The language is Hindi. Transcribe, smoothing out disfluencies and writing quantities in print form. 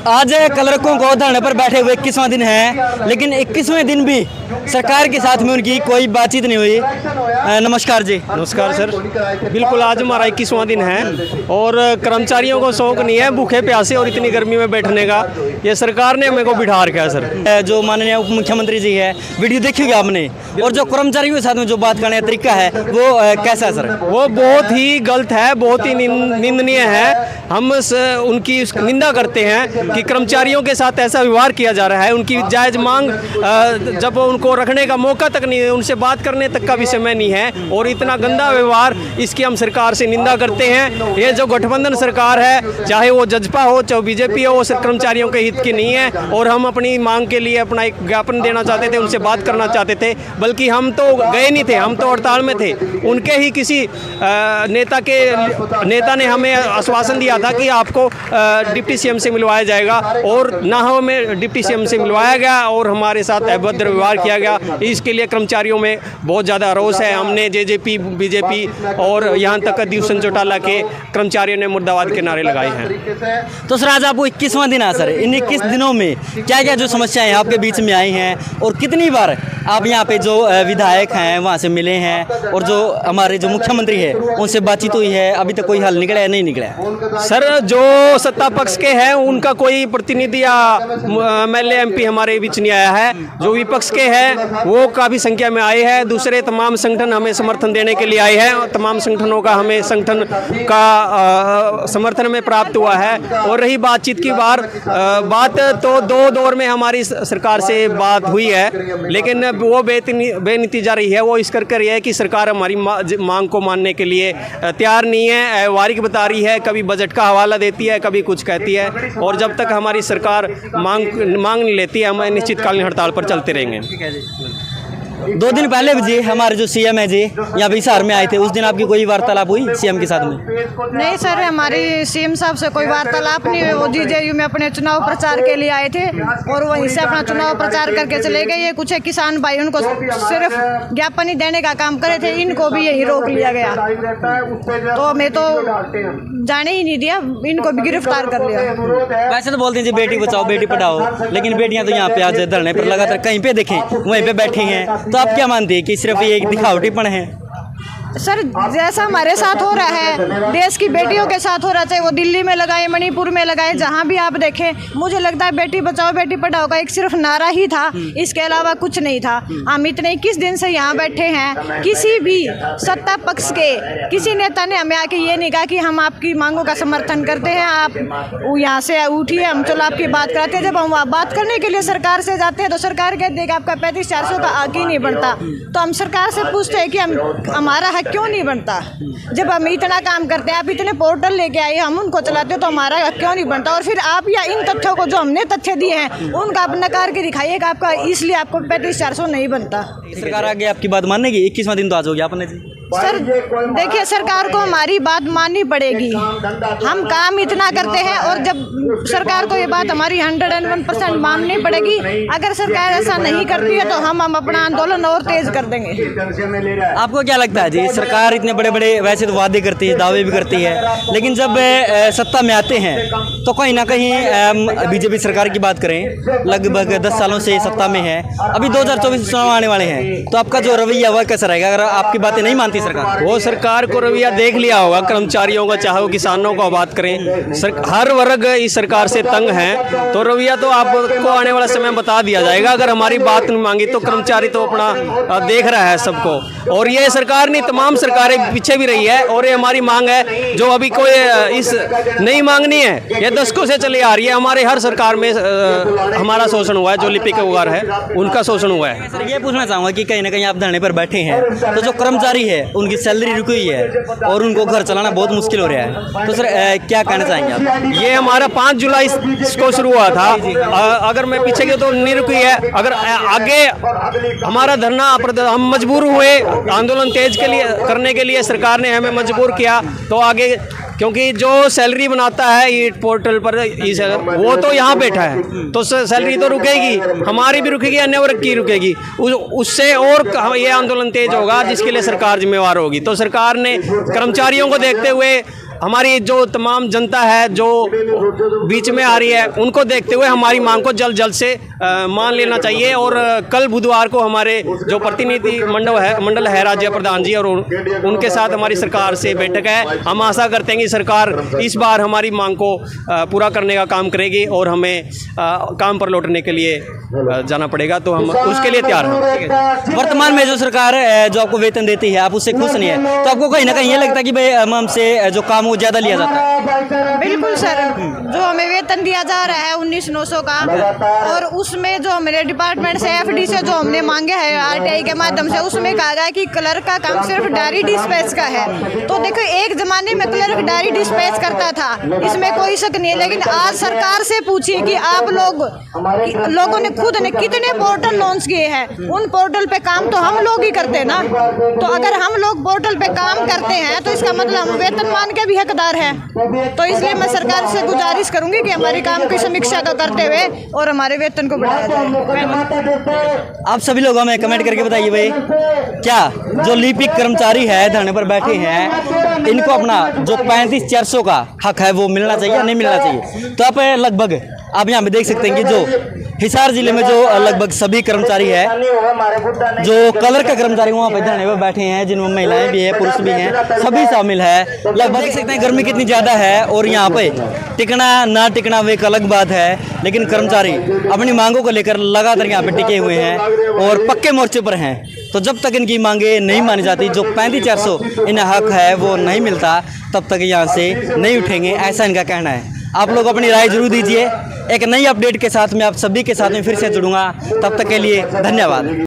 आज कलरकों को धरने पर बैठे हुए 21वां दिन है, लेकिन 21वें दिन भी सरकार के साथ में उनकी कोई बातचीत नहीं हुई। नमस्कार जी। नमस्कार सर। बिल्कुल, आज हमारा 21वां दिन है और कर्मचारियों को शौक नहीं है भूखे प्यासे और इतनी गर्मी में बैठने का। ये सरकार ने हमें को बिठा रखा है सर। जो माननीय उप मुख्यमंत्री जी है, वीडियो देखी होगी आपने, और जो कर्मचारियों के साथ में जो बात करने का तरीका है वो कैसा है सर? वो बहुत ही गलत है, बहुत ही निंदनीय है। हम उनकी निंदा करते हैं कि कर्मचारियों के साथ ऐसा व्यवहार किया जा रहा है। उनकी जायज़ मांग जब उनको रखने का मौका तक नहीं है, उनसे बात करने तक का भी समय नहीं है, और इतना गंदा व्यवहार, इसकी हम सरकार से निंदा करते हैं। ये जो गठबंधन सरकार है, चाहे वो जजपा हो चाहे बीजेपी हो, वो कर्मचारियों के हित की नहीं है। और हम अपनी मांग के लिए अपना एक ज्ञापन देना चाहते थे, उनसे बात करना चाहते थे, बल्कि हम तो गए नहीं थे, हम तो हड़ताल में थे। उनके ही किसी नेता ने हमें आश्वासन दिया था कि आपको डिप्टी सीएम से मिलवाया जाएगा, और ना हमें डिप्टी सीएम से मिलवाया गया और हमारे साथ अभद्र व्यवहार किया गया। इसके लिए कर्मचारियों में बहुत ज़्यादा रोष है। हमने जेजेपी, बीजेपी और यहाँ तक दूषण चौटाला के कर्मचारियों ने मुर्दाबाद के नारे लगाए हैं। तो सर, आज आपको 21वां दिन है सर। इन 21 दिनों में क्या क्या जो समस्याएं आपके बीच में आई हैं, और कितनी बार आप यहाँ पे जो विधायक हैं वहाँ से मिले हैं, और जो हमारे जो मुख्यमंत्री है उनसे बातचीत हुई है? अभी तक कोई हल निकला है, नहीं निकला है? सर, जो सत्ता पक्ष के हैं उनका कोई प्रतिनिधि या MLA MP हमारे बीच नहीं आया है। जो विपक्ष के हैं वो काफ़ी संख्या में आए हैं। दूसरे तमाम संगठन हमें समर्थन देने के लिए आए हैं। तमाम संगठनों का हमें संगठन का समर्थन में प्राप्त हुआ है। और रही बातचीत की बात, तो 2 दौर में हमारी सरकार से बात हुई है, लेकिन वो बेनतीजा रही है। वो इस कर रही है कि सरकार हमारी मांग को मानने के लिए तैयार नहीं है, वारिक बता रही है, कभी बजट का हवाला देती है, कभी कुछ कहती है। और जब तक हमारी सरकार मांग नहीं लेती है, हम निश्चितकालीन हड़ताल पर चलते रहेंगे। 2 दिन पहले भी जी हमारे जो सीएम है जी यहाँ भी हिसार में आए थे, उस दिन आपकी कोई वार्तालाप हुई सीएम के साथ में? नहीं सर, हमारी सीएम साहब से कोई वार्तालाप नहीं हुई। वो DJU में अपने चुनाव प्रचार के लिए आए थे और वहीं से अपना चुनाव प्रचार करके चले गए। ये कुछ किसान भाई उनको सिर्फ ज्ञापन ही देने का काम करे थे, इनको भी यही रोक लिया गया। तो हमें तो जाने ही नहीं दिया, इनको भी गिरफ्तार कर लिया। वैसे तो बोलते हैं जी बेटी बचाओ बेटी पढ़ाओ, लेकिन बेटियां तो यहाँ पे आज धरने पर लगातार कहीं पे देखें वहीं पे बैठी हैं। तो आप क्या मानते हैं कि सिर्फ ये एक दिखावटीपन है? सर, जैसा हमारे साथ हो रहा है, देश की बेटियों के साथ हो रहा है, चाहे वो दिल्ली में लगाए, मणिपुर में लगाए, जहाँ भी आप देखें, मुझे लगता है बेटी बचाओ बेटी पढ़ाओ का एक सिर्फ नारा ही था, इसके अलावा कुछ नहीं था। हम इतने 21 दिन से यहाँ बैठे हैं, किसी भी सत्ता पक्ष के किसी नेता ने हमें आके ये नहीं कहा कि हम आपकी मांगों का समर्थन करते हैं, आप यहाँ से उठिए, हम चलो आपकी बात कराते हैं। जब हम बात करने के लिए सरकार से जाते हैं तो सरकार कहते हैं कि आपका 35-400 का आगे ही नहीं बनता। तो हम सरकार से पूछते हैं कि हमारा क्यों नहीं बनता? जब हम इतना काम करते हैं, आप इतने पोर्टल लेके आए, हम उनको चलाते हो, तो हमारा क्यों नहीं बनता? और फिर आप या इन तथ्यों को जो हमने तथ्य दिए हैं उनका आप नकार के दिखाइए कि आपका इसलिए आपको 35-400 नहीं बनता। सरकार आगे आपकी बात मानेगी? 21वां दिन तो आज हो गया आपने जी। सर देखिए, सरकार को हमारी बात माननी पड़ेगी। हम काम इतना करते हैं और जब सरकार को ये बात हमारी 101% माननी पड़ेगी। अगर सरकार ऐसा नहीं करती है तो हम अपना आंदोलन और तेज कर देंगे। आपको क्या लगता है जी, सरकार इतने बड़े बड़े वैसे तो वादे करती है, दावे भी करती है, लेकिन जब सत्ता में आते हैं तो कहीं ना कहीं बीजेपी सरकार की बात करें, लगभग 10 सालों से सत्ता में है, अभी 2024 चुनाव आने वाले हैं, तो आपका जो रवैया वह कैसा रहेगा अगर आपकी बातें नहीं मानती सरकार? वो सरकार को रवैया देख लिया होगा, कर्मचारियों का चाहे वो किसानों का बात करें, हर वर्ग इस सरकार से तंग है। तो रवैया तो आपको आने वाला समय बता दिया जाएगा। अगर हमारी बात नहीं मांगी तो कर्मचारी तो अपना देख रहा है सबको। और ये सरकार नहीं, तमाम सरकारें पीछे भी रही है। और ये हमारी मांग है जो अभी कोई इस नई मांग नहीं है, ये दशकों से चली आ रही है। हमारे हर सरकार में हमारा शोषण हुआ है, जो लिपिक उगार है उनका शोषण हुआ है। सर ये पूछना चाहूँगा कि कहीं ना कहीं आप धरने पर बैठे हैं, तो जो कर्मचारी है उनकी सैलरी रुकी हुई है और उनको घर चलाना बहुत मुश्किल हो रहा है, तो सर क्या कहना चाहेंगे आप? ये हमारा 5 जुलाई को शुरू हुआ था। अगर मैं पीछे की तो नहीं रुकी है। अगर आगे हमारा धरना, हम मजबूर हुए आंदोलन तेज करने के लिए, सरकार ने हमें मजबूर किया। तो आगे क्योंकि जो सैलरी बनाता है ये पोर्टल पर, वो तो यहाँ बैठा है, तो सैलरी तो रुकेगी, हमारी भी रुकेगी, अन्य वर्ग की रुकेगी। उससे और ये आंदोलन तेज होगा जिसके लिए सरकार जिम्मेवार होगी। तो सरकार ने कर्मचारियों को देखते हुए हमारी जो तमाम जनता है जो बीच में आ रही है, उनको देखते हुए हमारी मांग को जल्द जल्द से मान लेना चाहिए। और कल बुधवार को हमारे जो प्रतिनिधि मंडल है राज्य प्रधान जी और उनके साथ हमारी सरकार से बैठक है। हम आशा करते हैं कि सरकार इस बार हमारी मांग को पूरा करने का काम करेगी और हमें काम पर लौटने के लिए जाना पड़ेगा, तो हम उसके लिए तैयार हैं। ठीक है। वर्तमान में जो सरकार जो आपको वेतन देती है, आप उससे खुश नहीं है, तो आपको कहीं ना कहीं ये लगता है कि भाई हमसे जो काम वो ज़्यादा लिया जाता है? बिल्कुल सर, जो हमें वेतन दिया जा रहा है 19,900 का, और उसमें जो हमारे डिपार्टमेंट से एफडी से जो हमने मांगे हैं आरटीआई के माध्यम से, उसमें कहा गया कि क्लर्क का काम सिर्फ डायरी डिस्पैच का है। तो देखो, एक जमाने में क्लर्क डायरी डिस्पैच करता था, इसमें कोई शक नहीं है, लेकिन आज सरकार से पूछिए कि आप लोगों ने खुद ने कितने पोर्टल लॉन्च किए हैं, उन पोर्टल पे काम तो हम लोग ही करते हैं ना। तो अगर हम लोग पोर्टल पे काम करते हैं तो इसका मतलब हम वेतनमान के भी हकदार हैं। तो इसलिए मैं सरकार से गुजारिश करूंगी कि हमारे काम की समीक्षा का करते हुए और हमारे वेतन को बढ़ाया जाए। आप सभी लोग हमें कमेंट करके बताइए भाई, क्या जो लिपिक कर्मचारी है धरने पर बैठे हैं, इनको अपना जो 35,400 का हक है वो मिलना चाहिए या नहीं मिलना चाहिए? तो आप लगभग आप यहाँ पे देख सकते हैं कि जो हिसार जिले में जो लगभग सभी कर्मचारी है, जो कलर के कर्मचारी वहाँ पे धरने पर बैठे हैं, जिनमें महिलाएं भी हैं, पुरुष भी हैं, सभी शामिल है। लगभग देख सकते हैं गर्मी कितनी ज़्यादा है और यहाँ पे टिकना ना टिकना वो एक अलग बात है, लेकिन कर्मचारी अपनी मांगों को लेकर लगातार यहाँ पे टिके हुए हैं और पक्के मोर्चे पर हैं। तो जब तक इनकी मांगे नहीं मानी जाती, जो 35,400 इन्हें हक है वो नहीं मिलता, तब तक यहाँ से नहीं उठेंगे, ऐसा इनका कहना है। आप लोग अपनी राय जरूर दीजिए। एक नई अपडेट के साथ मैं आप सभी के साथ में फिर से जुड़ूंगा। तब तक के लिए धन्यवाद।